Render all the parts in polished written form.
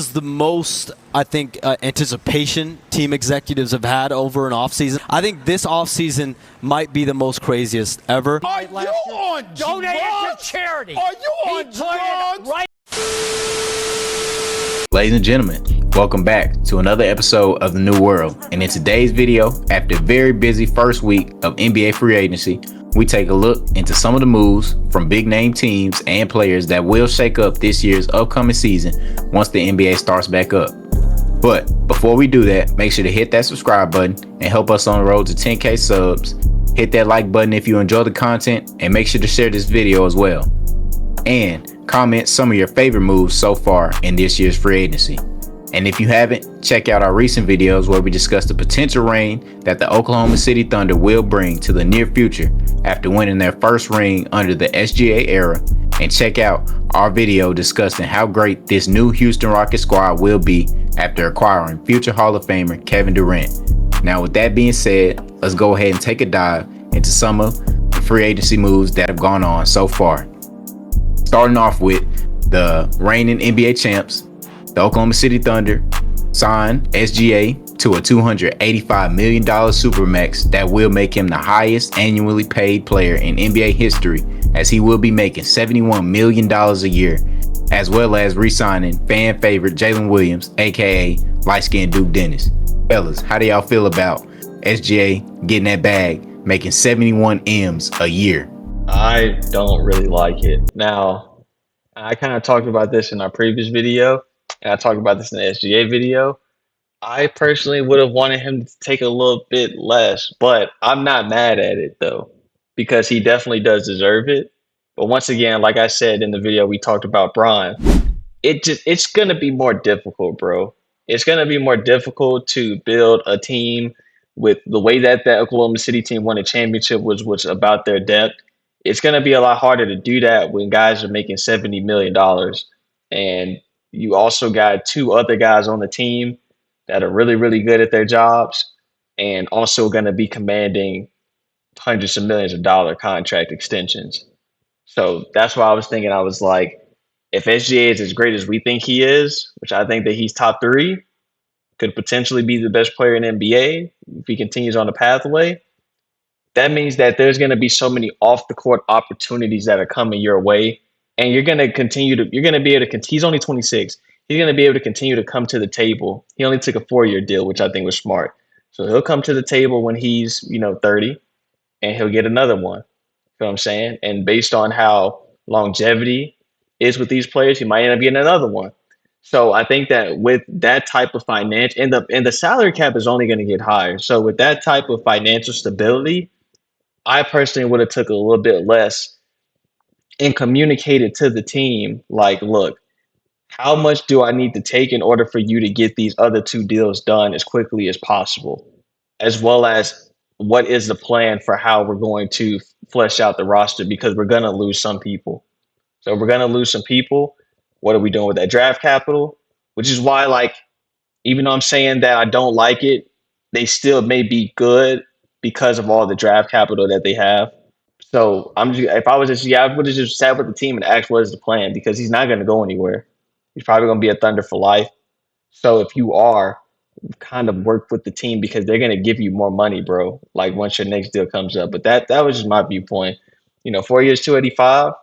is the most, I think, anticipation team executives have had over an offseason. I think this offseason might be the most craziest ever. Are you on drugs? Donate it to charity. Are you on drugs? Right. Ladies and gentlemen, welcome back to another episode of The New World. And in today's video, after a very busy first week of NBA free agency, we take a look into some of the moves from big name teams and players that will shake up this year's upcoming season once the NBA starts back up. But before we do that, make sure to hit that subscribe button and help us on the road to 10K subs. Hit that like button if you enjoy the content, and make sure to share this video as well. And comment some of your favorite moves so far in this year's free agency. And if you haven't, check out our recent videos where we discuss the potential reign that the Oklahoma City Thunder will bring to the near future after winning their first ring under the SGA era. And check out our video discussing how great this new Houston Rockets squad will be after acquiring future Hall of Famer Kevin Durant. Now with that being said, let's go ahead and take a dive into some of the free agency moves that have gone on so far. Starting off with the reigning NBA champs, the Oklahoma City Thunder signed SGA to a $285 million supermax that will make him the highest annually paid player in NBA history, as he will be making $71 million a year, as well as re-signing fan favorite Jalen Williams, aka light-skinned Duke Dennis. Fellas, how do y'all feel about SGA getting that bag, making 71 M's a year? I don't really like it. Now, I kind of talked about this in our previous video, and I talked about this in the SGA video. I personally would have wanted him to take a little bit less, but I'm not mad at it though, because he definitely does deserve it. But once again, like I said in the video we talked about Bron, it's gonna be more difficult, bro. It's gonna be more difficult to build a team with the way that the Oklahoma City team won a championship was about their depth. It's gonna be a lot harder to do that when guys are making $70 million, and you also got two other guys on the team that are really, really good at their jobs and also going to be commanding hundreds of millions of dollar contract extensions. So that's why I was thinking, I was like, if SGA is as great as we think he is, which I think that he's top three, could potentially be the best player in NBA if he continues on the pathway, that means that there's going to be so many off the court opportunities that are coming your way. And you're going to be able to, he's only 26. He's going to be able to continue to come to the table. He only took a 4-year deal, which I think was smart. So he'll come to the table when he's, 30, and he'll get another one. You know what I'm saying? And based on how longevity is with these players, he might end up getting another one. So I think that with that type of finance, and the salary cap is only going to get higher. So with that type of financial stability, I personally would have took a little bit less and communicated to the team, like, look, how much do I need to take in order for you to get these other two deals done as quickly as possible? As well as what is the plan for how we're going to flesh out the roster, because we're going to lose some people. So we're going to lose some people. What are we doing with that draft capital? Which is why, like, even though I'm saying that I don't like it, they still may be good because of all the draft capital that they have. So I would have just sat with the team and asked what is the plan, because he's not going to go anywhere. He's probably going to be a Thunder for life. So if you are, kind of work with the team, because they're going to give you more money, bro, like once your next deal comes up. But that was just my viewpoint. 4 years, 285,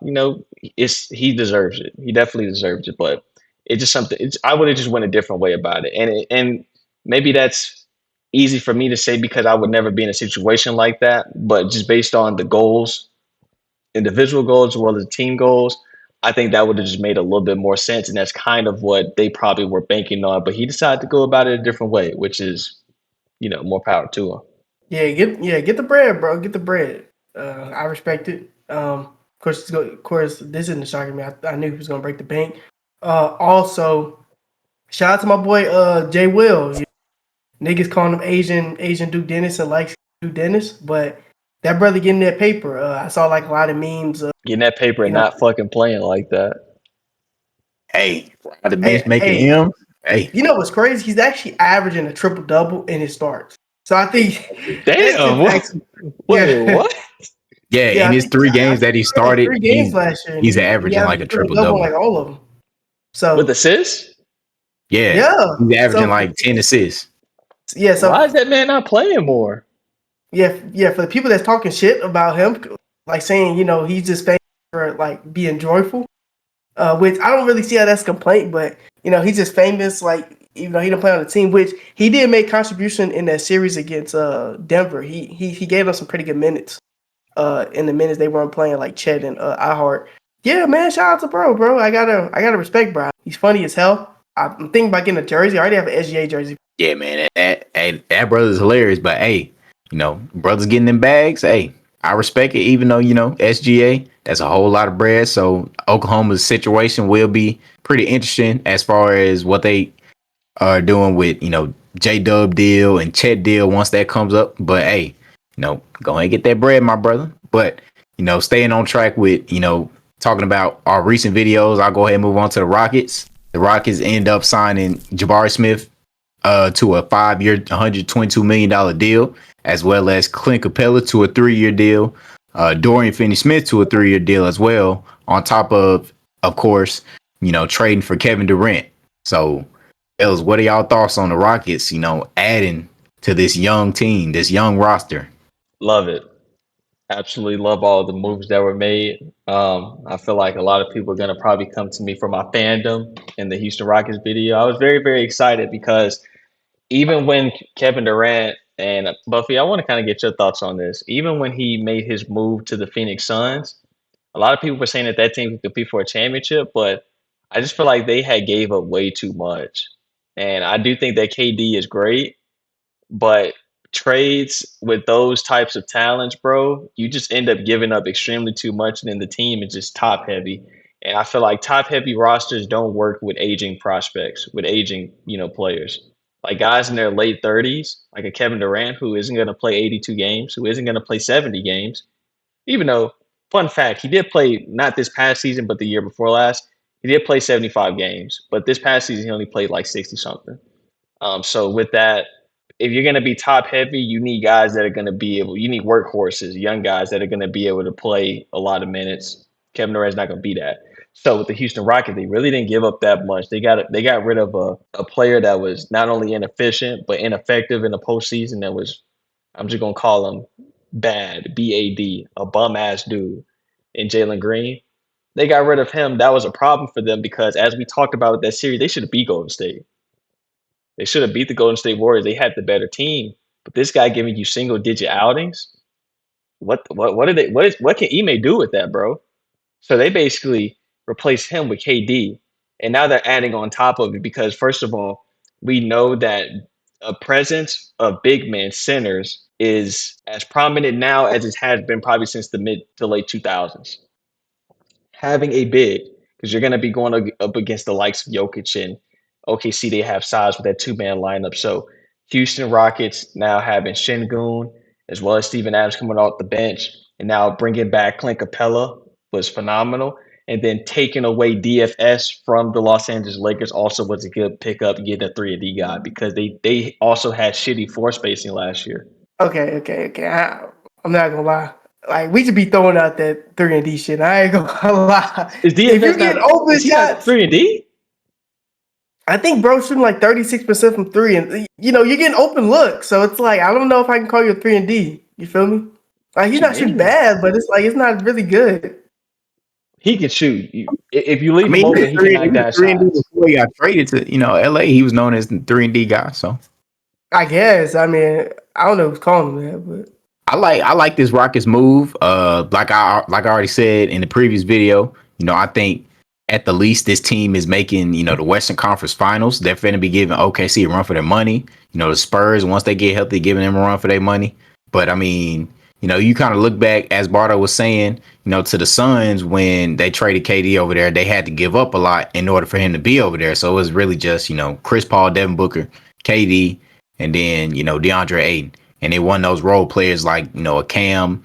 he deserves it. He definitely deserves it. But it's just something, I would have just went a different way about it. And maybe that's easy for me to say because I would never be in a situation like that. But just based on the goals, individual goals, as well as team goals, I think that would have just made a little bit more sense. And that's kind of what they probably were banking on. But he decided to go about it a different way, which is, more power to him. Get the bread, bro. Get the bread. I respect it. Of course, this isn't shocking me. I knew he was gonna break the bank. Also, shout out to my boy Jay Will. Niggas calling him Asian Duke Dennis and like Duke Dennis, but that brother getting that paper. I saw like a lot of memes. Getting that paper and not fucking playing like that. Hey, the bench making him. Hey, you know what's crazy? He's actually averaging a triple double in his starts. So I think. Damn. What? Yeah, in his 3 games that he started, last year, he's averaging like a triple double, like all of them. So with assists. Yeah, Yeah. he's averaging So like 10 assists. yeah, Why so is that man not playing more? yeah, for the people that's talking shit about him, like saying, he's just famous for like being joyful, which I don't really see how that's a complaint, but he's just famous, like even though he didn't play on the team, which he did make contribution in that series against Denver. He gave them some pretty good minutes. In the minutes they weren't playing like Chet and iHeart. Yeah, man, shout out to bro. I gotta respect bro. He's funny as hell. I'm thinking about getting a jersey. I already have an SGA jersey. Yeah, man, that brother's hilarious. But hey, brothers getting them bags. Hey, I respect it. Even though SGA, that's a whole lot of bread. So Oklahoma's situation will be pretty interesting as far as what they are doing with J Dub deal and Chet deal once that comes up. But hey, go ahead and get that bread, my brother. But staying on track with talking about our recent videos, I'll go ahead and move on to the Rockets. The Rockets end up signing Jabari Smith to a 5-year, $122 million deal, as well as Clint Capella to a 3-year deal, Dorian Finney-Smith to a 3-year deal as well, on top of course, trading for Kevin Durant. So, fellas, what are y'all thoughts on the Rockets, adding to this young team, this young roster? Love it. Absolutely love all the moves that were made. I feel like a lot of people are going to probably come to me for my fandom in the Houston Rockets video. I was very, very excited because even when Kevin Durant and Buffy, I want to kind of get your thoughts on this. Even when he made his move to the Phoenix Suns, a lot of people were saying that team could compete for a championship, but I just feel like they had gave up way too much. And I do think that KD is great, but trades with those types of talents, bro, you just end up giving up extremely too much, and then the team is just top heavy. And I feel like top heavy rosters don't work with aging prospects, with aging, players. Like guys in their late 30s, like a Kevin Durant, who isn't going to play 82 games, who isn't going to play 70 games, even though, fun fact, he did play not this past season, but the year before last, he did play 75 games. But this past season, he only played like 60 something. So with that, if you're going to be top heavy, you need guys that are going to be able. You need workhorses, young guys that are going to be able to play a lot of minutes. Kevin Durant's not going to be that. So with the Houston Rockets, they really didn't give up that much. They got rid of a player that was not only inefficient but ineffective in the postseason. That was, I'm just going to call him bad, BAD, a bum ass dude, in Jalen Green. They got rid of him. That was a problem for them because, as we talked about with that series, they should have beat Golden State. They should have beat the Golden State Warriors. They had the better team. But this guy giving you single digit outings, what can Ime do with that, bro? So they basically replaced him with KD. And now they're adding on top of it because first of all, we know that a presence of big men centers is as prominent now as it has been probably since the mid to late 2000s. Having a big, because you're going to be going up against the likes of Jokic and OKC, they have size with that 2-man lineup. So Houston Rockets now having Şengün as well as Steven Adams coming off the bench, and now bringing back Clint Capella was phenomenal. And then taking away DFS from the Los Angeles Lakers also was a good pickup, getting a 3-and-D guy because they also had shitty floor spacing last year. Okay. I'm not gonna lie. Like we should be throwing out that 3-and-D shit. I ain't gonna lie. Is DFS If you get open shots, 3-and-D? I think bro's shooting like 36% from three, and you're getting open looks. So it's like I don't know if I can call you a 3-and-D. You feel me? Like he's not shooting bad, but it's like it's not really good. He can shoot. If you leave I mean, him open, he can knock down 3-and-D shots. before he got traded to LA. He was known as the 3-and-D guy. So I guess. I mean, I don't know who's calling him that, but I like this Rockets move. Like I already said in the previous video, I think at the least this team is making the Western Conference Finals. They're finna be giving OKC a run for their money. The Spurs, once they get healthy, giving them a run for their money. But I mean, you kind of look back, as Bardo was saying, to the Suns when they traded KD over there, they had to give up a lot in order for him to be over there. So it was really just Chris Paul, Devin Booker, KD, and then DeAndre Ayton. And they won those role players like a Cam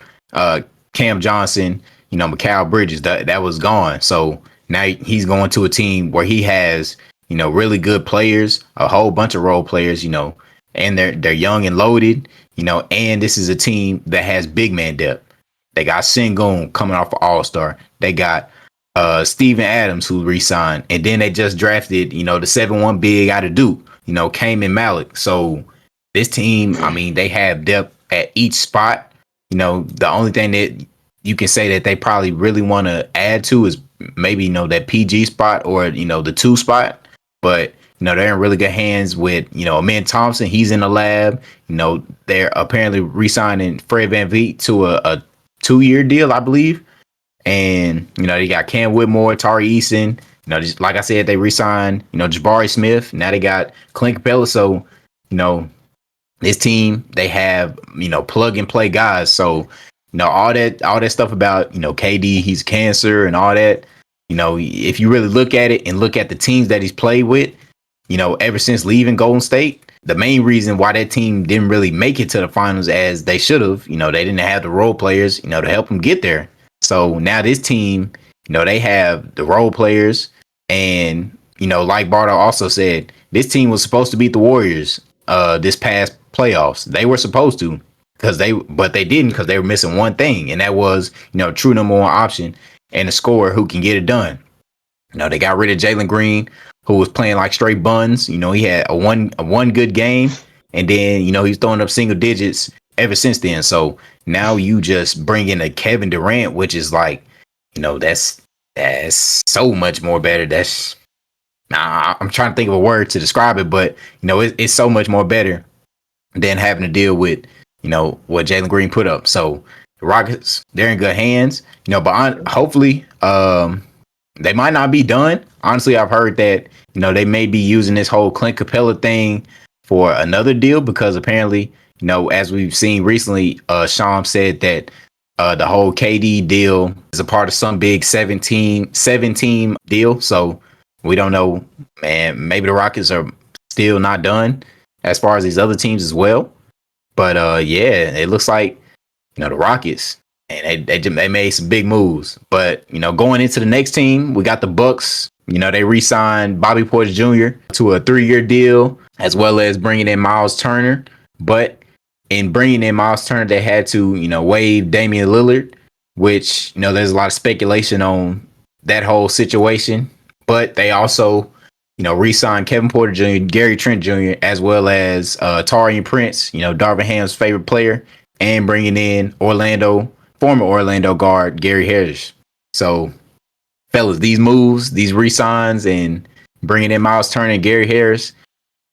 Johnson, Mikal Bridges. That was gone. So now he's going to a team where he has really good players, a whole bunch of role players, and they're young and loaded, and this is a team that has big man depth. They got Şengün coming off of All-Star. They got Steven Adams, who re-signed, and then they just drafted, the 7-1 big out of Duke, Cayman Malik. So this team, I mean, they have depth at each spot. The only thing that you can say that they probably really want to add to is maybe, that PG spot or, the 2 spot. But, they're in really good hands with, Amen Thompson. He's in the lab. They're apparently re-signing Fred VanVleet to a 2-year deal, I believe. And, they got Cam Whitmore, Tari Eason. Just like I said, they re-signed, Jabari Smith. Now they got Clint Capella. So, this team, they have, plug and play guys. So, all that stuff about, KD, he's cancer and all that. If you really look at it and look at the teams that he's played with, ever since leaving Golden State, the main reason why that team didn't really make it to the finals as they should have, they didn't have the role players, to help them get there. So now this team, they have the role players. And, like Bardo also said, this team was supposed to beat the Warriors this past playoffs. They were supposed to but they didn't because they were missing one thing. And that was, true number 1 option and a scorer who can get it done. They got rid of Jalen Green, who was playing like straight buns. He had a one good game. And then, he's throwing up single digits ever since then. So now you just bring in a Kevin Durant, which is like, that's so much more better. I'm trying to think of a word to describe it, but it's so much more better than having to deal with, what Jalen Green put up. So the Rockets, they're in good hands, but hopefully, they might not be done. Honestly, I've heard that, they may be using this whole Clint Capella thing for another deal because apparently, as we've seen recently, Sham said that the whole KD deal is a part of some big 7-team deal. So we don't know, man. Maybe the Rockets are still not done as far as these other teams as well. But yeah, it looks like the Rockets, and they made some big moves. But going into the next team, we got the Bucks. They re-signed Bobby Portis Jr. to a 3-year deal, as well as bringing in Miles Turner. But in bringing in Miles Turner, they had to, waive Damian Lillard, which, there's a lot of speculation on that whole situation. But they also, re-signed Kevin Porter Jr., Gary Trent Jr., as well as Taurean Prince, Darvin Ham's favorite player, and bringing in former Orlando guard Gary Harris. So, fellas, these moves, these re-signs, and bringing in Miles Turner and Gary Harris,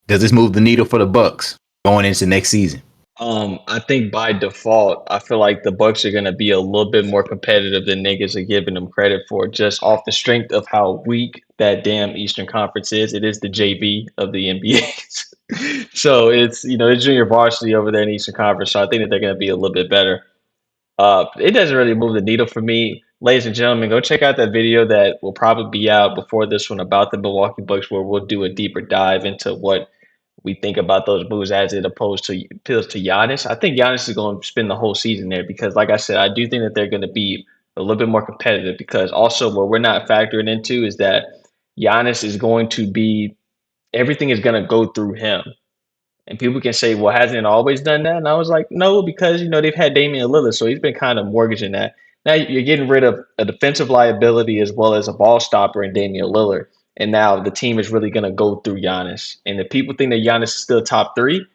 does this move the needle for the Bucks going into next season? I think by default, I feel like the Bucks are going to be a little bit more competitive than niggas are giving them credit for, just off the strength of how weak that damn Eastern Conference is. It is the JV of the NBA. So it's, it's junior varsity over there in the Eastern Conference. So I think that they're going to be a little bit better. It doesn't really move the needle for me. Ladies and gentlemen, go check out that video that will probably be out before this one about the Milwaukee Bucks, where we'll do a deeper dive into what we think about those moves as it opposed to Giannis. I think Giannis is going to spend the whole season there because, like I said, I do think that they're going to be a little bit more competitive because also what we're not factoring into is that Giannis is going to be – everything is going to go through him. And people can say, well, hasn't it always done that? And I was like, no, because, they've had Damian Lillard, so he's been kind of mortgaging that. Now you're getting rid of a defensive liability as well as a ball stopper in Damian Lillard. And now the team is really going to go through Giannis. And if people think that Giannis is still top 3,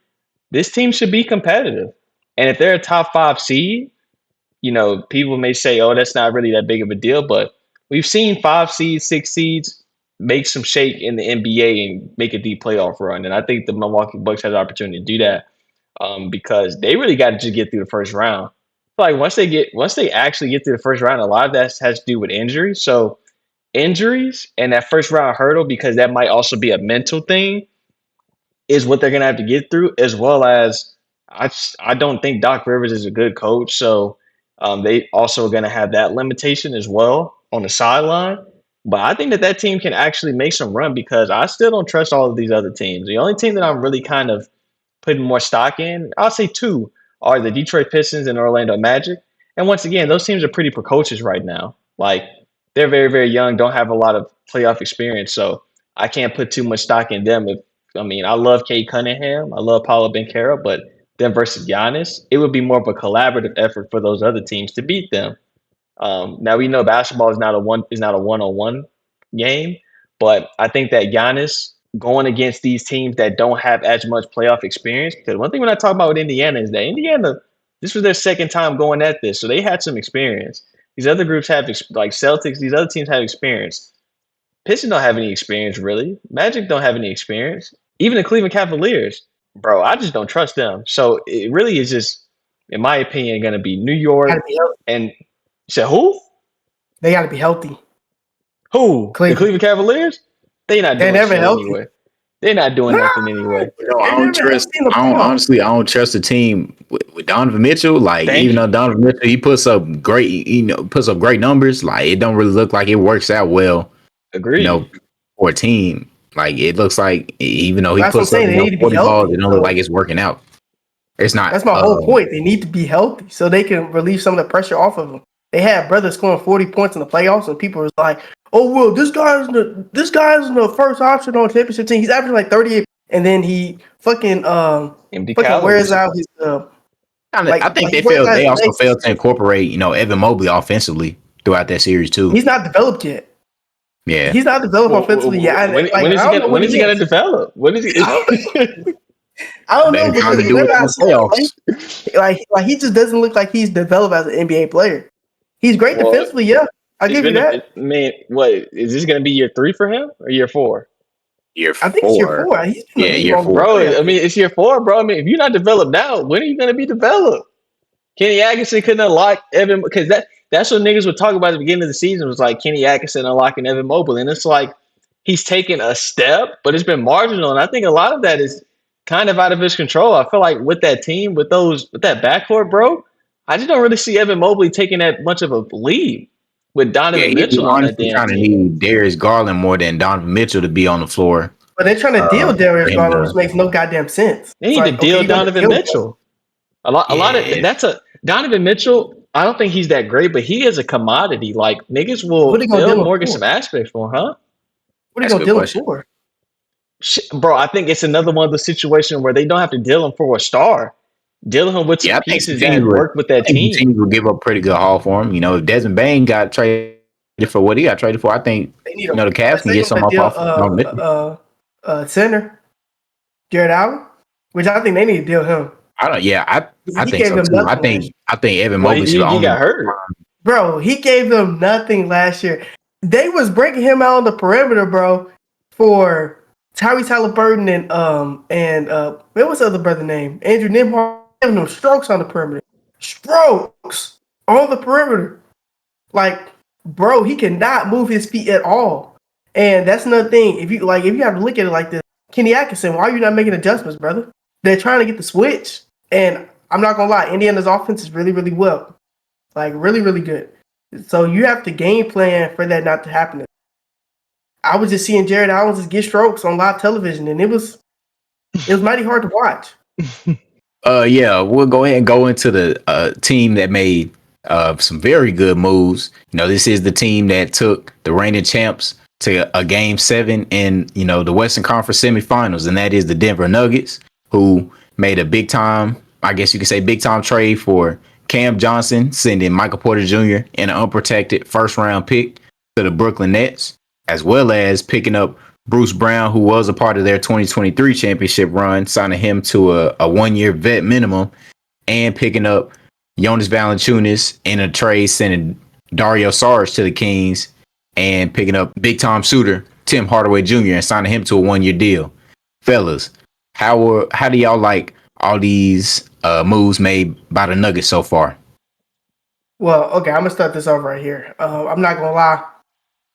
this team should be competitive. And if they're a top 5 seed, people may say, oh, that's not really that big of a deal. But we've seen 5 seeds, 6 seeds make some shake in the NBA and make a deep playoff run. And I think the Milwaukee Bucks have the opportunity to do that because they really got to just get through the first round. Like once they actually get through the first round, a lot of that has to do with injuries. So injuries and that first round hurdle, because that might also be a mental thing, is what they're going to have to get through, as well as I don't think Doc Rivers is a good coach. So they also are going to have that limitation as well on the sideline. But I think that team can actually make some run because I still don't trust all of these other teams. The only team that I'm really kind of putting more stock in, I'll say 2, are the Detroit Pistons and Orlando Magic. And once again, those teams are pretty precocious right now. Like, they're very, very young, don't have a lot of playoff experience. So I can't put too much stock in them. I love Cade Cunningham. I love Paolo Banchero. But them versus Giannis, it would be more of a collaborative effort for those other teams to beat them. Now we know basketball is not a one-on-one game, but I think that Giannis going against these teams that don't have as much playoff experience. Because one thing when I talk about with Indiana is that Indiana, this was their second time going at this, so they had some experience. These other groups have like Celtics. These other teams have experience. Pistons don't have any experience really. Magic don't have any experience. Even the Cleveland Cavaliers, bro, I just don't trust them. So it really is just, in my opinion, going to be New York and said who? They got to be healthy. Who? The Cleveland Cavaliers? They not doing shit healthy. anyway. They're not doing nothing anyway. No, I don't trust the team with Donovan Mitchell. Like, even though Donovan Mitchell, he puts up great numbers. Like, it don't really look like it works out well. Agreed. For a team, like it looks like even though he puts up 40 balls, it don't look like it's working out. It's not. That's my whole point. They need to be healthy so they can relieve some of the pressure off of them. They had brothers scoring 40 points in the playoffs, and people was like, "Oh well, this guy's the first option on championship team. He's averaging like 38, and then he fucking wears out his." I think they also failed to incorporate Evan Mobley offensively throughout that series too. He's not developed yet. Yeah, he's not developed offensively yet. When is he gonna develop? When is he? I don't know. Like he just doesn't look like he's developed as an NBA player. He's great defensively, yeah. I give you that. Man, what is this going to be year 3 for him or year 4? Year 4. I think it's year 4. Year 4, bro. I mean, it's year 4, bro. I mean, if you're not developed now, when are you going to be developed? Kenny Atkinson couldn't unlock Evan because that's what niggas would talk about at the beginning of the season was like Kenny Atkinson unlocking Evan Mobley, and it's like he's taken a step, but it's been marginal, and I think a lot of that is kind of out of his control. I feel like with that team, with that backcourt, bro, I just don't really see Evan Mobley taking that much of a lead with Donovan Mitchell on that damn team. Need Darius Garland more than Donovan Mitchell to be on the floor. But they're trying to deal Darius Garland, which makes no goddamn sense. They need to deal Donovan Mitchell. A lot of Donovan Mitchell. I don't think he's that great, but he is a commodity. Like niggas will mortgage some aspects for him, huh? What are you gonna deal him for? Bro, I think it's another one of the situations where they don't have to deal him for a star. Dealing him with some pieces that work with that team. Teams will give up pretty good haul for him. If Desmond Bain got traded for what he got traded for, I think the Cavs can get some off center, Jared Allen, which I think they need to deal him. I think so too. I think Evan Mobley he got hurt. Bro, he gave them nothing last year. They was breaking him out on the perimeter, bro, for Tyrese Halliburton and what was the other brother name? Andrew Nembhard. Giving them strokes on the perimeter. Strokes on the perimeter. Like, bro, he cannot move his feet at all. And that's another thing. If you have to look at it like this, Kenny Atkinson, why are you not making adjustments, brother? They're trying to get the switch. And I'm not gonna lie, Indiana's offense is really, really well. Like really, really good. So you have to game plan for that not to happen. I was just seeing Jared Allen just get strokes on live television, and it was mighty hard to watch. We'll go ahead and go into the team that made some very good moves. This is the team that took the reigning champs to a game 7 in the Western Conference semifinals, and that is the Denver Nuggets, who made a big time, I guess you could say big time trade for Cam Johnson, sending Michael Porter Jr. and an unprotected first round pick to the Brooklyn Nets, as well as picking up Bruce Brown, who was a part of their 2023 championship run, signing him to a 1-year vet minimum, and picking up Jonas Valanciunas in a trade, sending Dario Saric to the Kings, and picking up big time shooter Tim Hardaway Jr. and signing him to a 1-year deal. Fellas, how do y'all like all these moves made by the Nuggets so far? Well, okay, I'm gonna start this off right here. I'm not gonna lie.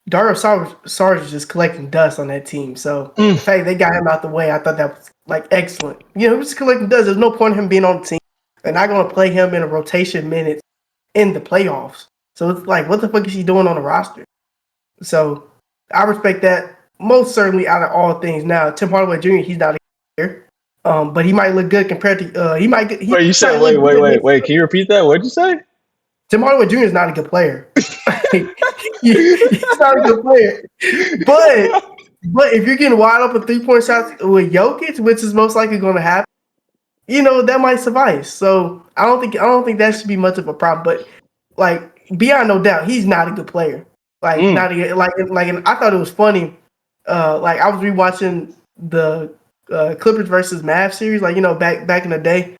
Dario Saric is just collecting dust on that team. So the fact they got him out the way, I thought that was like excellent. He was just collecting dust. There's no point in him being on the team. They're not going to play him in a rotation minutes in the playoffs. So it's like, what the fuck is he doing on the roster? So I respect that most certainly out of all things. Now, Tim Hardaway Jr., he's not a player, but he might look good compared to he might get. Wait, you said wait. Can you repeat that? What'd you say? Tim Hardaway Jr. is not a good player. He's not a good player. But if you're getting wide open 3-point shots with Jokic, which is most likely going to happen, that might suffice. So I don't think that should be much of a problem. But like beyond no doubt, he's not a good player. Like not a, like and I thought it was funny. Like I was rewatching the Clippers versus Mavs series, like back in the day,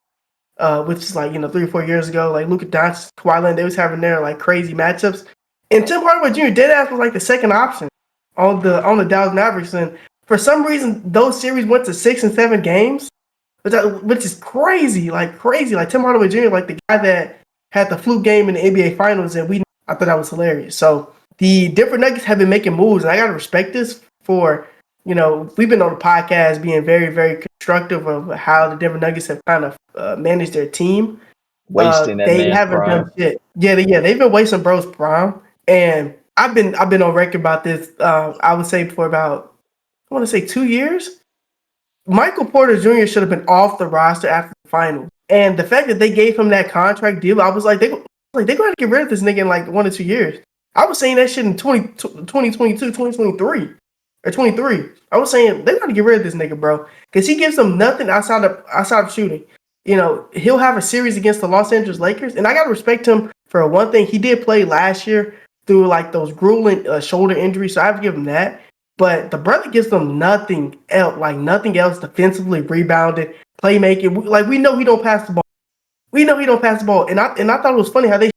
which is like 3 or 4 years ago. Like Luka Doncic, Kawhi Leonard, they was having their like crazy matchups, and Tim Hardaway Jr. deadass was like the second option on the Dallas Mavericks, and for some reason those series went to 6 and 7 games, which is crazy, like crazy. Like Tim Hardaway Jr., like the guy that had the fluke game in the NBA Finals, and I thought that was hilarious. So the Denver Nuggets have been making moves, and I gotta respect this for we've been on the podcast being very, very constructive of how the Denver Nuggets have kind of managed their team. Wasting that they man's haven't prime. done shit. Yeah, they've been wasting bro's prime, and I've been on record about this. I would say for about, I want to say 2 years. Michael Porter Jr. should have been off the roster after the finals, and the fact that they gave him that contract deal, I was like, they're going to get rid of this nigga in like 1 or 2 years. I was saying that shit in 2022, 2023. Or 23. I was saying they got to get rid of this nigga, bro, because he gives them nothing outside of shooting. He'll have a series against the Los Angeles Lakers, and I gotta respect him for one thing. He did play last year through like those grueling shoulder injuries, so I have to give him that. But the brother gives them nothing else defensively, rebounding, playmaking. Like we know he don't pass the ball. And I thought it was funny how they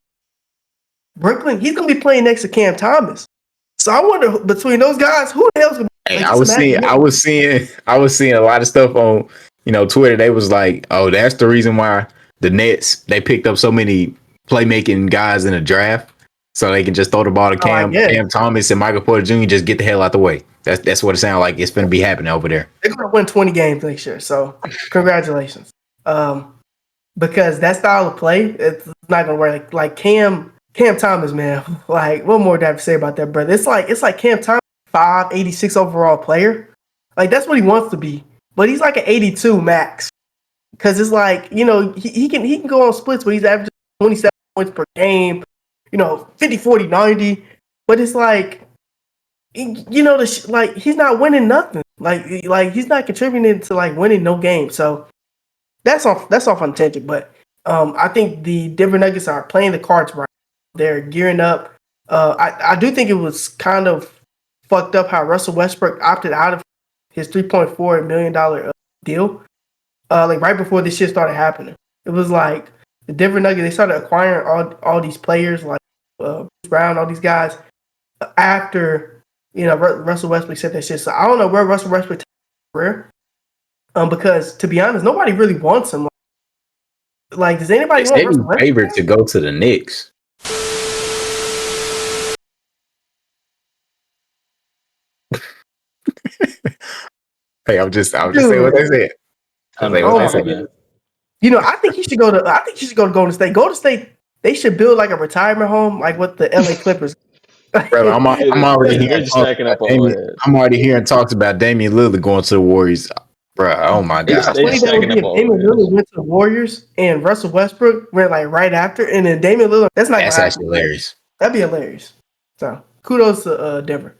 Brooklyn. He's gonna be playing next to Cam Thomas. So I wonder between those guys, who the hell's gonna be Hey, I was seeing a lot of stuff on Twitter. They was like, oh, that's the reason why the Nets they picked up so many playmaking guys in the draft, so they can just throw the ball to Cam Thomas and Michael Porter Jr. Just get the hell out the way. That's what it sounds like. It's gonna be happening over there. They're gonna win 20 games next year. So congratulations. Because that style of play, it's not gonna work. Like Cam Thomas, man. Like, what more do I have to say about that, brother? It's like Cam Thomas, 586 overall player. Like, that's what he wants to be. But he's like an 82 max. Because it's like, he can go on splits where he's averaging 27 points per game, 50, 40, 90. But it's like, like he's not winning nothing. Like he's not contributing to like winning no game. So that's off on tangent. But I think the Denver Nuggets are playing the cards right. They're gearing up. I do think it was kind of fucked up how Russell Westbrook opted out of his $3.4 million deal. Like right before this shit started happening, it was like the Denver Nuggets, they started acquiring all these players like Bruce Brown, all these guys after Russell Westbrook said that shit. So I don't know where Russell Westbrook takes his career, because to be honest, nobody really wants him. Like, does anybody want Russell Westbrook? Favorite to go to the Knicks. Hey, I'm just saying what they said. I think he should go to Golden State. Golden State, they should build like a retirement home, like what the LA Clippers. Bro, I'm already hearing I'm already hearing talks about Damian Lillard going to the Warriors. Bro, oh my god! Damian Lillard went to the Warriors and Russell Westbrook went like right after, and then Damian Lillard. That's actually hilarious. That'd be hilarious. So kudos to Denver.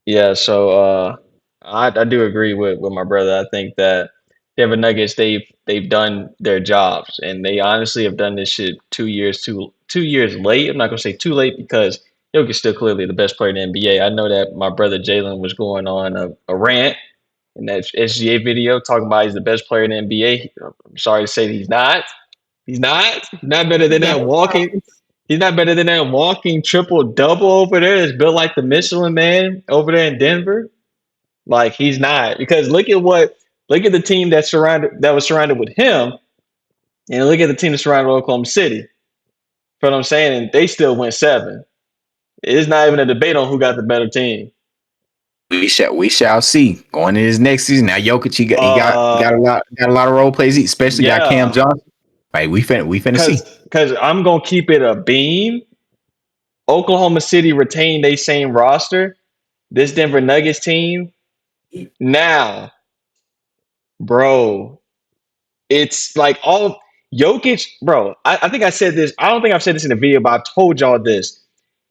Yeah, so I do agree with my brother. I think that Denver Nuggets they've done their jobs, and they honestly have done this shit 2 years late. I'm not gonna say too late because Jokic's still clearly the best player in the NBA. I know that my brother Jalen was going on a rant in that SGA video talking about he's the best player in the NBA. I'm sorry to say that he's not. He's not better than that walking. He's not better than that walking triple double over there. It's built like the Michelin Man over there in Denver. Like, he's not, because look at the team that was surrounded with him, and look at the team that's surrounded with Oklahoma City. You know what I'm saying? And they still went 7. It's not even a debate on who got the better team. We shall see. Going into his next season. Now Jokic, he got a lot of role plays, especially got Cam Johnson. Like, we finna see. Because I'm gonna keep it a beam. Oklahoma City retained their same roster. This Denver Nuggets team. Now, bro, it's like all Jokic, bro. I think I said this. I don't think I've said this in a video, but I've told y'all this.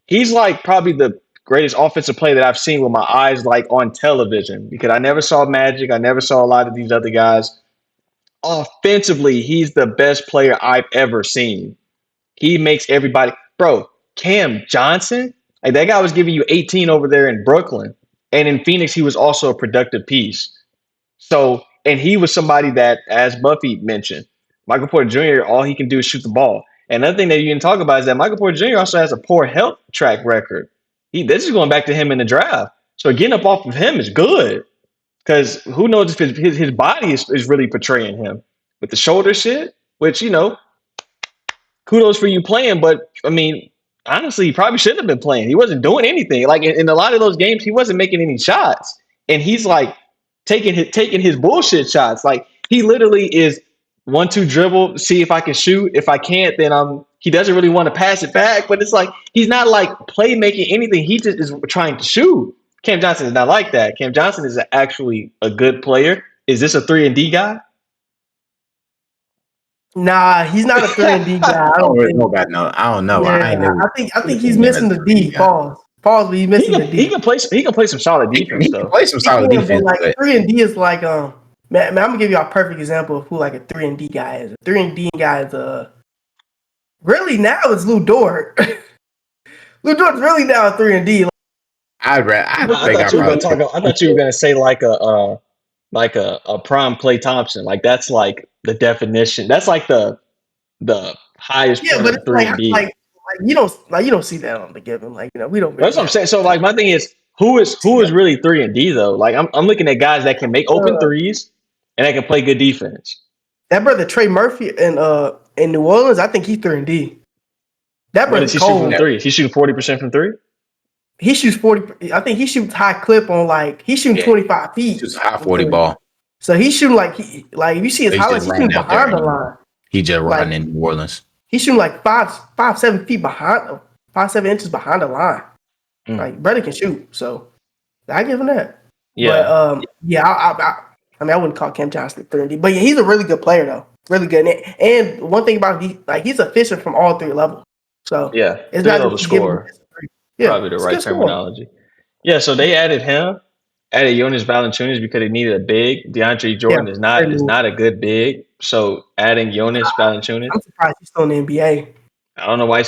He's like probably the greatest offensive player that I've seen with my eyes, like on television, because I never saw Magic. I never saw a lot of these other guys. Offensively, he's the best player I've ever seen. He makes everybody, bro. Cam Johnson, like that guy was giving you 18 over there in Brooklyn. And in Phoenix, he was also a productive piece. So, and he was somebody that, as Buffy mentioned, Michael Porter Jr., all he can do is shoot the ball. And another thing that you can talk about is that Michael Porter Jr. also has a poor health track record. This is going back to him in the draft. So getting up off of him is good. Because who knows if his body is really portraying him with the shoulder shit, which, kudos for you playing. But, I mean, honestly, he probably shouldn't have been playing. He wasn't doing anything. Like, in a lot of those games, he wasn't making any shots. And he's, like, taking his bullshit shots. Like, he literally is 1-2 dribble, see if I can shoot. If I can't, then he doesn't really want to pass it back. But it's like, he's not, like, playmaking anything. He just is trying to shoot. Cam Johnson is not like that. Cam Johnson is actually a good player. Is this a 3-and-D guy? Nah, he's not a 3-and-D guy. I don't think. I don't know. Yeah, I think he's missing the D. Pause, but he's missing the D. He can play some solid defense, though. He can play some solid defense. Like 3-and-D is like man, I'm gonna give you a perfect example of who like a 3-and-D guy is. A 3-and-D guy is really now it's Lou Dort. Lou Dort's really now a 3-and-D. I thought you were gonna say like a prime Klay Thompson. Like that's like the definition. That's like the highest. Yeah, but it's like you don't see that on the given. Like we don't. That's what I'm saying. So like my thing is who is really 3-and-D though? Like I'm looking at guys that can make open threes and that can play good defense. That brother Trey Murphy in New Orleans, I think he's 3-and-D. That brother's cold. From three. He's shooting 40% from three. He shoots 40. I think he shoots high clip on he's shooting 25 feet. Shoots high 40 ball. So he's shooting if you see his highlights, he's shooting behind the line. He just riding in New Orleans. He's shooting 5-7 feet behind, 5-7 inches behind the line. Like brother can shoot, so I give him that. Yeah, but, I wouldn't call Cam Johnson 3-and-D, but yeah, he's a really good player though, really good. And one thing about he's efficient from all three levels. So yeah, it's not the score. Yeah, probably the right terminology. Yeah, so they added Jonas Valanciunas because they needed a big. DeAndre Jordan is not a good big. So adding Jonas Valanciunas. I'm surprised he's still in the NBA. I don't know why.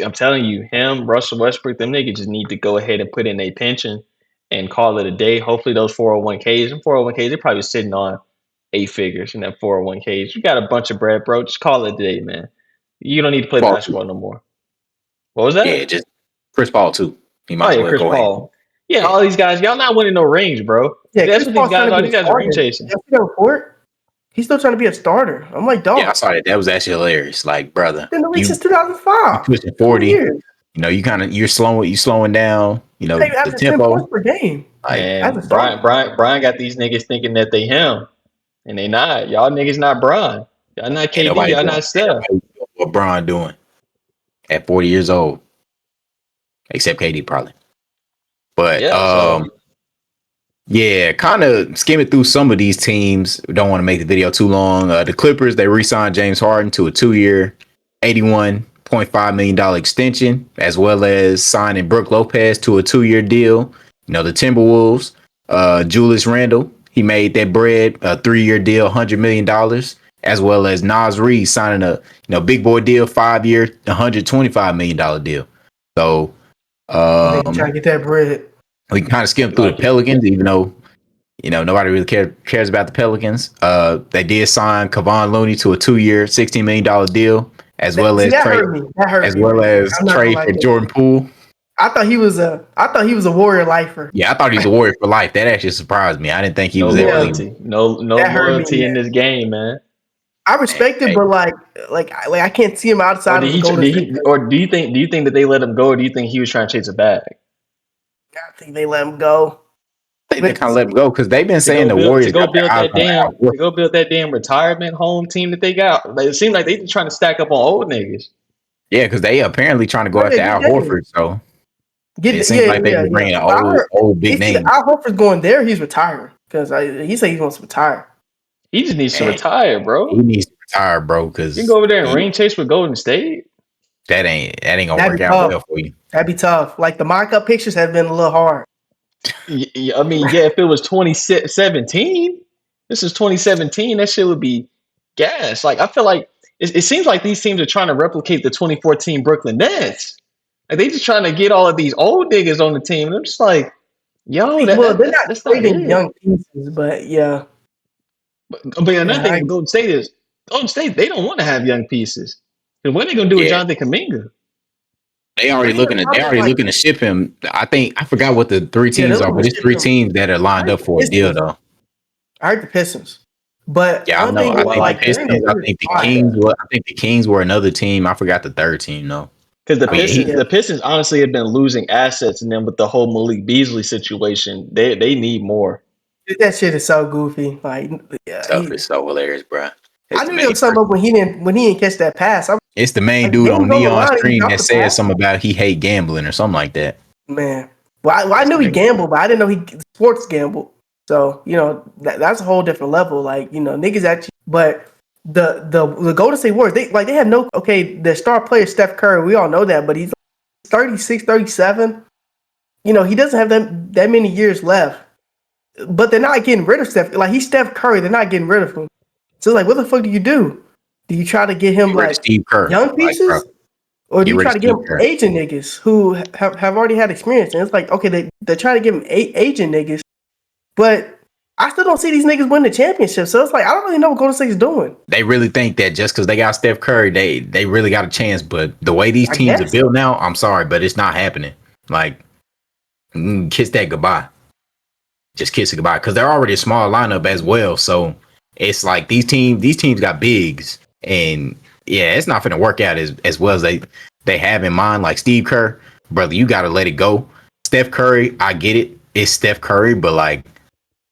I'm telling you, him, Russell Westbrook, them niggas just need to go ahead and put in a pension and call it a day. Hopefully those 401ks and 401ks, they're probably sitting on 8 figures in that 401ks. You got a bunch of bread, bro. Just call it a day, man. You don't need to play basketball no more. What was that? Yeah, just Chris Paul too. He might Chris Paul. Yeah, all these guys, y'all not winning no rings, bro. Yeah, that's what these guys are. These guys are ring chasing. He's still trying to be a starter. I'm like, dog. Yeah, I saw that. That was actually hilarious. Like, brother, been in the league since 2005. You're pushing 40. You're slowing down. The tempo per game. And Brian got these niggas thinking that they him, and they not. Y'all niggas not Brian. Y'all not KD. Y'all not Steph. What Brian doing at 40 years old? Except KD probably. But kind of skimming through some of these teams. Don't want to make the video too long. The Clippers, they re-signed James Harden to a 2-year, $81.5 million extension, as well as signing Brook Lopez to a 2-year deal. The Timberwolves, Julius Randle, he made that bread, a 3-year deal, $100 million, as well as Nas Reed signing a big boy deal, 5-year, $125 million deal. So trying to get that bread. We can kind of skim through the Pelicans, even though nobody really cares about the Pelicans. They did sign Kevon Looney to a 2-year, $16 million deal, as well as trade for Jordan Poole. I thought he was a Warrior lifer. Yeah, I thought he was a Warrior for life. That actually surprised me. I didn't think he was loyalty. No loyalty in this game, man. I respect it, but like I can't see him outside of the Golden State. Or do you think that they let him go, or do you think he was trying to chase a bag? I think they let him go. They kind of let him go because they've been saying the Warriors to go build that damn retirement home team that they got. It seemed like they been trying to stack up on old niggas. Yeah, because they apparently trying to go after Al Horford. So it seems like they've been bringing an old big name. Al Horford's going there. He's retiring because he said he wants to retire. He just needs to retire, bro. He needs to retire, bro. Because you can go over there and ring chase with Golden State. That ain't gonna work out well for you. That'd be tough. Like the mock-up pictures have been a little hard. I mean, if it was 2017, this is 2017. That shit would be gas. Like I feel like it seems like these teams are trying to replicate the 2014 Brooklyn Nets. Like, they just trying to get all of these old niggas on the team. And I'm just like, yo, Well, they're not that's not trading it. young pieces, but yeah. But another thing with Golden State is they don't want to have young pieces. And what are they gonna do with Yeah. Jonathan Kuminga? They already looking to ship him. I forgot what the three Yeah, teams they're are, but looking to it's ship three him. teams that are lined up for a deal though. I heard the Pistons, but Yeah, I one know. thing I is think like the they're in a Pistons. I weird think the spot. Kings. I think the Kings were another team. I forgot the third team though. Because But yeah, the Pistons honestly have been losing assets, and then with the whole Malik Beasley situation, they need more. That shit is so goofy. Like, yeah, stuff is so hilarious, bro. I knew there was something up when he didn't catch that pass. It's the main Like, dude game's on on the Neon line, he Stream dropped that the said pass? something about he hate gambling or something like that. Man, well, I knew he gambled, but I didn't know he sports gambled. So that's a whole different level. Like niggas actually, but the Golden State Warriors, they have no the star player Steph Curry. We all know that, but he's 36, 37. He doesn't have that many years left. But they're not getting rid of Steph. Like, he's Steph Curry. They're not getting rid of him. So it's like, what the fuck do you do? Do you try to get him Get rid of like Steve Kerr, young pieces, bro. or do you rid try of to get Steve him Kerr. agent niggas who have already had experience? And it's like, okay, they're trying to give him agent niggas, but I still don't see these niggas win the championship. So it's like, I don't really know what Golden State's doing. They really think that just because they got Steph Curry, they really got a chance. But the way these I teams are guess. built now, I'm sorry, but it's not happening. Like, kiss that goodbye. Just kiss it goodbye because they're already a small lineup as well. So it's like these teams got bigs, and yeah, it's not going to work out as well as they have in mind. Like Steve Kerr, brother, you got to let it go. Steph Curry, I get it, it's Steph Curry, but like,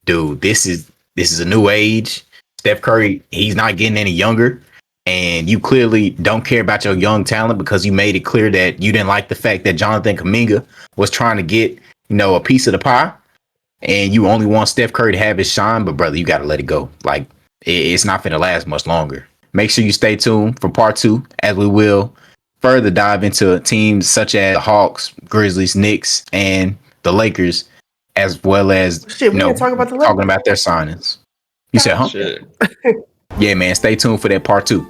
dude, this is a new age. Steph Curry, he's not getting any younger, and you clearly don't care about your young talent because you made it clear that you didn't like the fact that Jonathan Kuminga was trying to get a piece of the pie. And you only want Steph Curry to have his shine, but brother, you got to let it go. Like, it's not going to last much longer. Make sure you stay tuned for part 2, as we will further dive into teams such as the Hawks, Grizzlies, Knicks, and the Lakers, as well as We didn't talk about the talking Lakers. about their signings. You said, huh? Shit. Yeah, man. Stay tuned for that part 2.